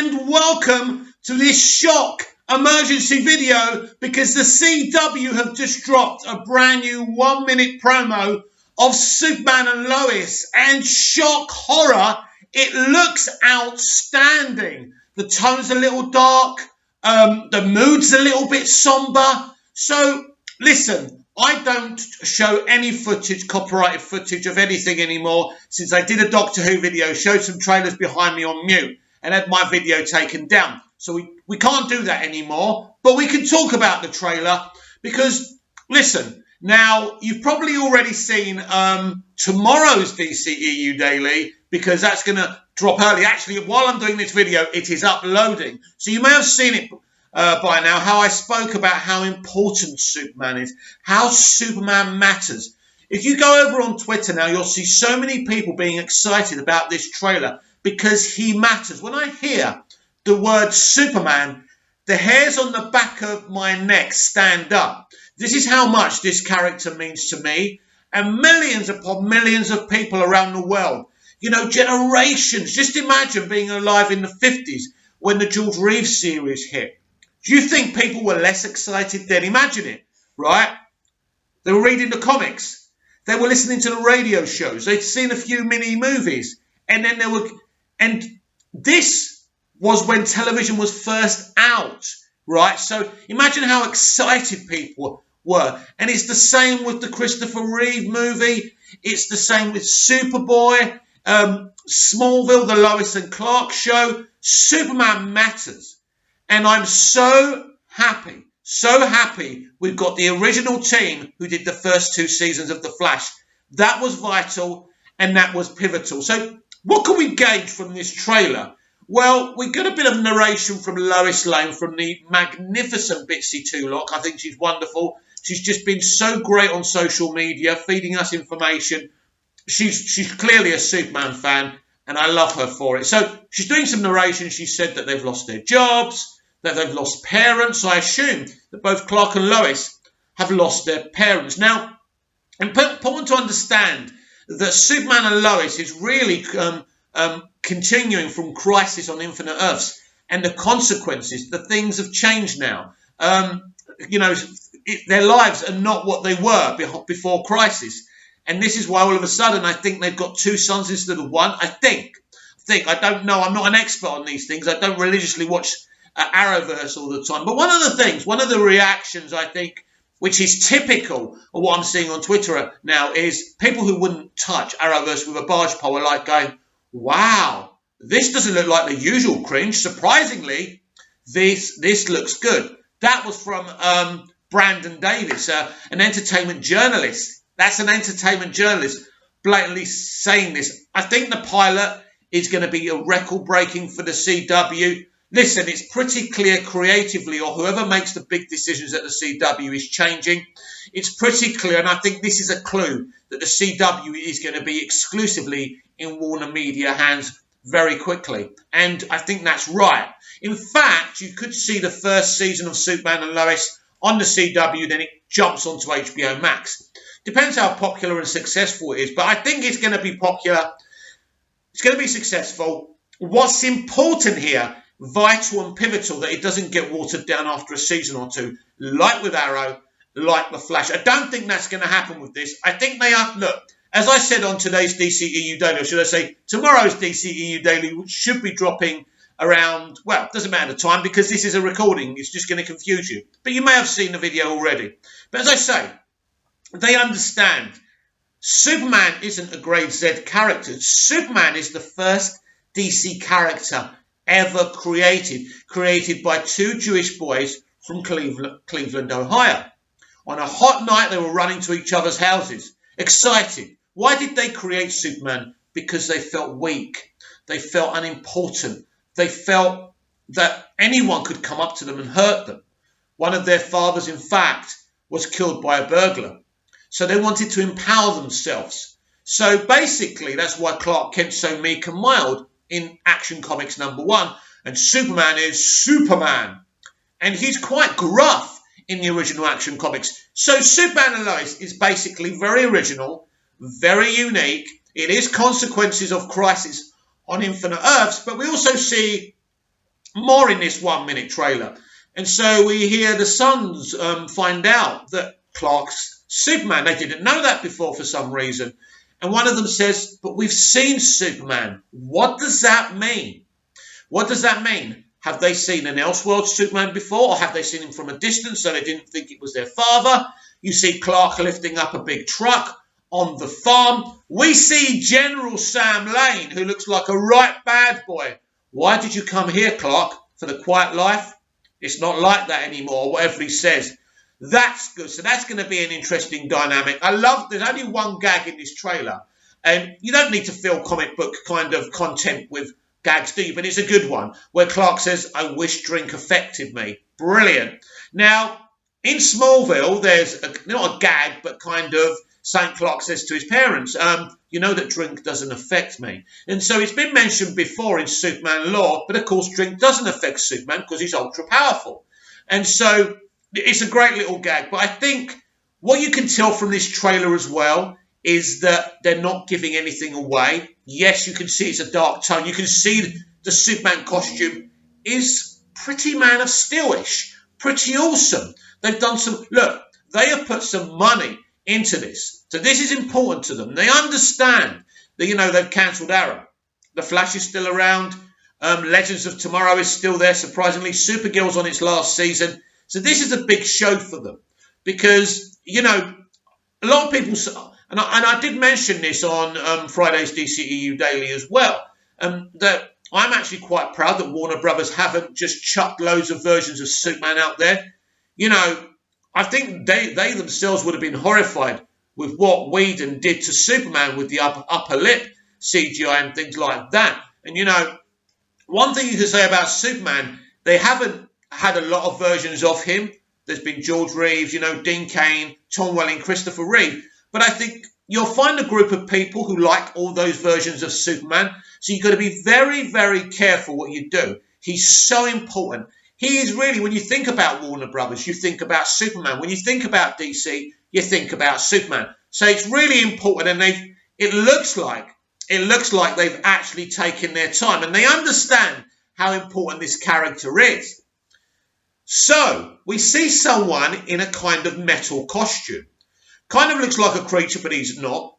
and welcome to this shock emergency video because the CW have just dropped a brand new 1-minute promo of Superman and Lois, and shock horror, it looks outstanding. The tone's a little dark, the mood's a little bit somber. So listen, I don't show any footage, copyrighted footage of anything anymore since I did a Doctor Who video, showed some trailers behind me on mute and had my video taken down. So we can't do that anymore, but we can talk about the trailer because, listen, now you've probably already seen tomorrow's DCEU Daily because that's going to drop early. Actually, while I'm doing this video, it is uploading. So you may have seen it by now, how I spoke about how important Superman is, how Superman matters. If you go over on Twitter now, you'll see so many people being excited about this trailer because he matters. When I hear the word Superman, the hairs on the back of my neck stand up. This is how much this character means to me and millions upon millions of people around the world. You know, generations. Just imagine being alive in the 50s when the George Reeves series hit. Do you think people were less excited then? Imagine it, right? They were reading the comics. They were listening to the radio shows. They'd seen a few mini movies. And then and this was when television was first out, right? So imagine how excited people were. And it's the same with the Christopher Reeve movie. It's the same with Superboy, Smallville, the Lois and Clark show. Superman matters. And I'm so happy we've got the original team who did the first 2 seasons of The Flash. That was vital and that was pivotal. So what can we gauge from this trailer? Well, we got a bit of narration from Lois Lane, from the magnificent Bitsy Tulloch. I think she's wonderful. She's just been so great on social media, feeding us information. She's clearly a Superman fan, and I love her for it. So she's doing some narration. She said that they've lost their jobs, that they've lost parents. I assume that both Clark and Lois have lost their parents. Now, important to understand that Superman and Lois is really continuing from Crisis on Infinite Earths, and the consequences, the things have changed now. Their lives are not what they were before Crisis. And this is why all of a sudden I think they've got 2 sons instead of 1. I think, I don't know. I'm not an expert on these things. I don't religiously watch Arrowverse all the time. But one of the reactions I think, which is typical of what I'm seeing on Twitter now, is people who wouldn't touch Arrowverse with a barge pole are like going, wow, this doesn't look like the usual cringe. Surprisingly, this looks good. That was from Brandon Davis, an entertainment journalist. That's an entertainment journalist blatantly saying this. I think the pilot is going to be a record-breaking for the CW. Listen, it's pretty clear creatively, or whoever makes the big decisions at the CW is changing. It's pretty clear, and I think this is a clue that the CW is going to be exclusively in Warner Media hands very quickly. And I think that's right. In fact, you could see the first season of Superman and Lois on the CW, then it jumps onto HBO Max. Depends how popular and successful it is, but I think it's going to be popular. It's going to be successful. What's important here, vital and pivotal, that it doesn't get watered down after a season or 2, like with Arrow, like The Flash. I don't think that's going to happen with this. I think they are, look, as I said on today's DCEU Daily, or should I say tomorrow's DCEU Daily, which should be dropping around, well, it doesn't matter the time because this is a recording. It's just going to confuse you. But you may have seen the video already. But as I say, they understand Superman isn't a grade Z character. Superman is the first DC character ever created by 2 Jewish boys from Cleveland, Ohio. On a hot night, they were running to each other's houses, excited. Why did they create Superman? Because they felt weak. They felt unimportant. They felt that anyone could come up to them and hurt them. One of their fathers, in fact, was killed by a burglar. So they wanted to empower themselves. So basically, that's why Clark Kent's so meek and mild in Action Comics #1. And Superman is Superman. And he's quite gruff in the original Action Comics. So Superman and Lois is basically very original, very unique. It is consequences of Crisis on Infinite Earths, but we also see more in this 1 minute trailer. And so we hear the sons find out that Clark's Superman. They didn't know that before for some reason. And one of them says, but we've seen Superman. What does that mean? What does that mean? Have they seen an Elseworld Superman before, or have they seen him from a distance so they didn't think it was their father? You see Clark lifting up a big truck on the farm. We see General Sam Lane, who looks like a right bad boy. Why did you come here, Clark? For the quiet life? It's not like that anymore, whatever he says. That's good. So that's going to be an interesting dynamic. I love, there's only one gag in this trailer. And you don't need to fill comic book kind of content with gags, do you? But it's a good one, where Clark says, I wish drink affected me. Brilliant. Now, in Smallville, there's not a gag, but kind of St. Clark says to his parents, you know that drink doesn't affect me. And so it's been mentioned before in Superman lore, but of course drink doesn't affect Superman because he's ultra powerful. And so it's a great little gag. But I think what you can tell from this trailer as well is that they're not giving anything away. Yes, you can see it's a dark tone. You can see the Superman costume is pretty Man of Steel-ish, pretty awesome. They've done some, look, they have put some money into this. So this is important to them. They understand that, you know, they've cancelled Arrow. The Flash is still around. Legends of Tomorrow is still there, surprisingly. Supergirl's on its last season. So this is a big show for them because, you know, a lot of people, and I did mention this on Friday's DCEU Daily as well, that I'm actually quite proud that Warner Brothers haven't just chucked loads of versions of Superman out there. You know, I think they themselves would have been horrified with what Whedon did to Superman with the upper lip CGI and things like that. And, you know, one thing you can say about Superman, they haven't had a lot of versions of him. There's been George Reeves, you know, Dean Cain, Tom Welling, Christopher Reeve. But I think you'll find a group of people who like all those versions of Superman. So you've got to be very, very careful what you do. He's so important. He is really, when you think about Warner Brothers, you think about Superman. When you think about DC, you think about Superman. So it's really important, and it looks like they've actually taken their time, and they understand how important this character is. So we see someone in a kind of metal costume. Kind of looks like a creature, but he's not.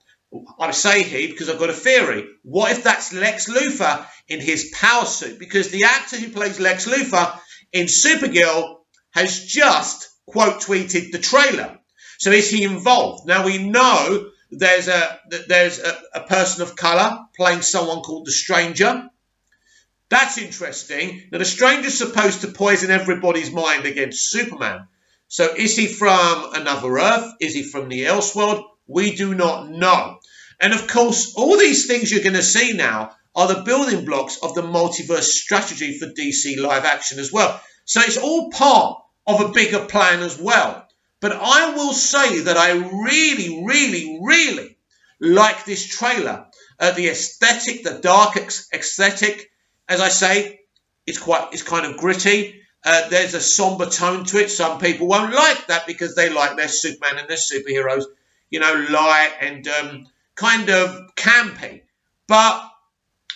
I say he because I've got a theory. What if that's Lex Luthor in his power suit? Because the actor who plays Lex Luthor in Supergirl has just quote tweeted the trailer. So is he involved? Now we know there's a person of colour playing someone called the Stranger. That's interesting. Now the Stranger's supposed to poison everybody's mind against Superman. So is he from another Earth? Is he from the Elseworld? We do not know. And of course, all these things you're going to see now are the building blocks of the multiverse strategy for DC live action as well. So it's all part of a bigger plan as well. But I will say that I really, really, really like this trailer. The aesthetic, the dark aesthetic, as I say, it's kind of gritty. There's a somber tone to it. Some people won't like that because they like their Superman and their superheroes, you know, light and kind of campy. But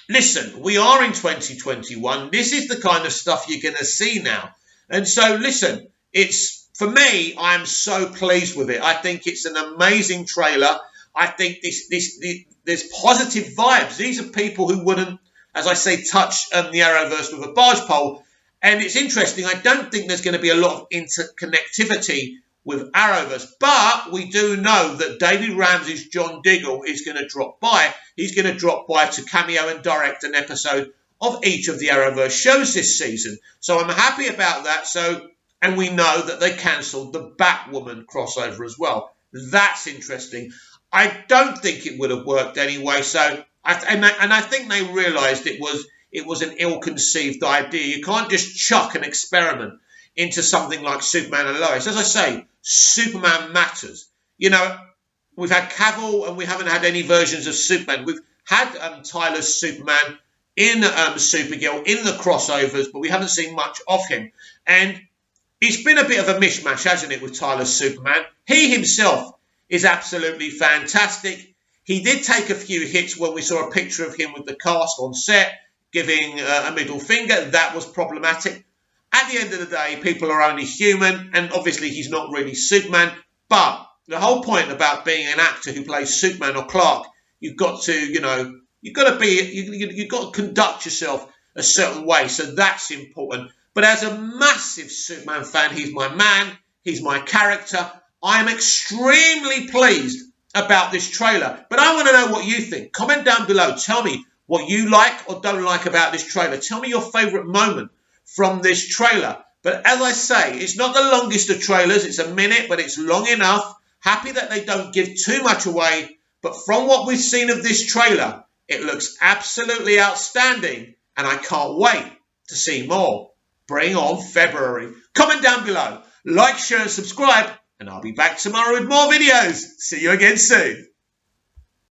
listen, we are in 2021. This is the kind of stuff you're going to see now. And so, listen, it's, for me, I'm so pleased with it. I think it's an amazing trailer. I think there's positive vibes. These are people who wouldn't, as I say, touch the Arrowverse with a barge pole. And it's interesting. I don't think there's going to be a lot of interconnectivity with Arrowverse. But we do know that David Ramsey's John Diggle is going to drop by. He's going to drop by to cameo and direct an episode of each of the Arrowverse shows this season. So I'm happy about that. And we know that they cancelled the Batwoman crossover as well. That's interesting. I don't think it would have worked anyway. So I think they realised it was an ill-conceived idea. You can't just chuck an experiment into something like Superman and Lois. As I say, Superman matters. You know, we've had Cavill and we haven't had any versions of Superman. We've had Tyler's Superman in Supergirl, in the crossovers, but we haven't seen much of him. And it's been a bit of a mishmash, hasn't it, with Tyler's Superman? He himself is absolutely fantastic. He did take a few hits when we saw a picture of him with the cast on set, giving a middle finger. That was problematic. At the end of the day, people are only human, and obviously he's not really Superman. But the whole point about being an actor who plays Superman or Clark, you've got to, you've got to conduct yourself a certain way. So that's important. But as a massive Superman fan, he's my man, he's my character. I am extremely pleased about this trailer. But I want to know what you think. Comment down below. Tell me what you like or don't like about this trailer. Tell me your favourite moment from this trailer. But as I say, it's not the longest of trailers. It's a minute, but it's long enough. Happy that they don't give too much away. But from what we've seen of this trailer, it looks absolutely outstanding. And I can't wait to see more. Bring on February. Comment down below. Like, share and subscribe. And I'll be back tomorrow with more videos. See you again soon.